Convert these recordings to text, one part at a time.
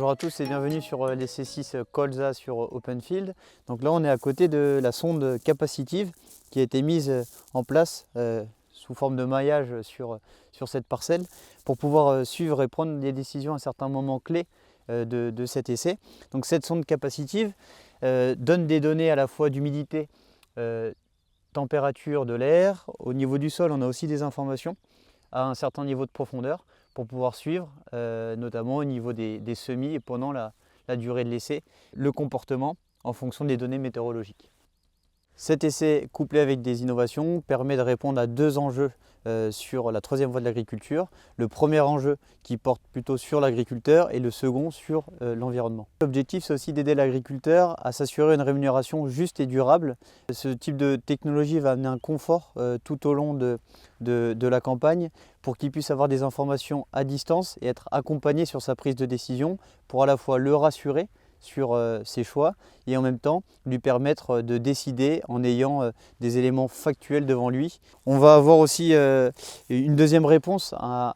Bonjour à tous et bienvenue sur les C6 Colza sur OpenField. Donc là on est à côté de la sonde capacitive qui a été mise en place sous forme de maillage sur cette parcelle pour pouvoir suivre et prendre des décisions à certains moments clés de cet essai. Donc cette sonde capacitive donne des données à la fois d'humidité, température de l'air. Au niveau du sol on a aussi des informations à un certain niveau de profondeur pour pouvoir suivre, notamment au niveau des semis et pendant la durée de l'essai, le comportement en fonction des données météorologiques. Cet essai, couplé avec des innovations, permet de répondre à deux enjeux sur la troisième voie de l'agriculture. Le premier enjeu qui porte plutôt sur l'agriculteur et le second sur l'environnement. L'objectif, c'est aussi d'aider l'agriculteur à s'assurer une rémunération juste et durable. Ce type de technologie va amener un confort tout au long de la campagne pour qu'il puisse avoir des informations à distance et être accompagné sur sa prise de décision pour à la fois le rassurer sur ses choix et en même temps lui permettre de décider en ayant des éléments factuels devant lui. On va avoir aussi une deuxième réponse à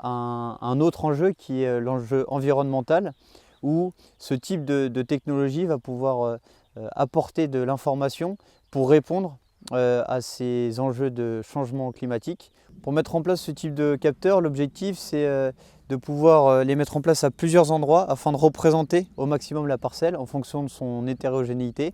un autre enjeu qui est l'enjeu environnemental où ce type de technologie va pouvoir apporter de l'information pour répondre à ces enjeux de changement climatique. Pour mettre en place ce type de capteur, l'objectif c'est de pouvoir les mettre en place à plusieurs endroits afin de représenter au maximum la parcelle en fonction de son hétérogénéité.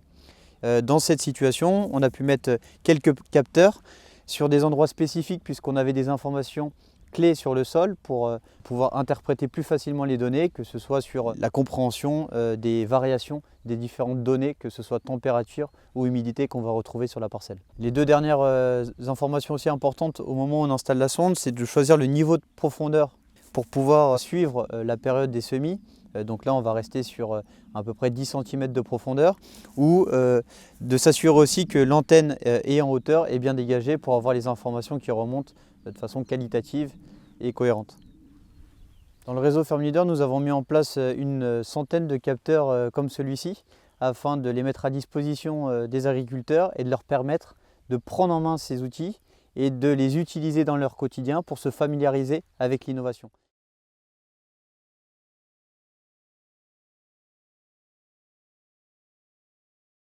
Dans cette situation, on a pu mettre quelques capteurs sur des endroits spécifiques puisqu'on avait des informations clés sur le sol pour pouvoir interpréter plus facilement les données, que ce soit sur la compréhension des variations des différentes données, que ce soit température ou humidité qu'on va retrouver sur la parcelle. Les deux dernières informations aussi importantes au moment où on installe la sonde, c'est de choisir le niveau de profondeur pour pouvoir suivre la période des semis. Donc là on va rester sur à peu près 10 cm de profondeur ou de s'assurer aussi que l'antenne est en hauteur et bien dégagée pour avoir les informations qui remontent de façon qualitative et cohérente. Dans le réseau FermLeader, nous avons mis en place une centaine de capteurs comme celui-ci afin de les mettre à disposition des agriculteurs et de leur permettre de prendre en main ces outils et de les utiliser dans leur quotidien pour se familiariser avec l'innovation.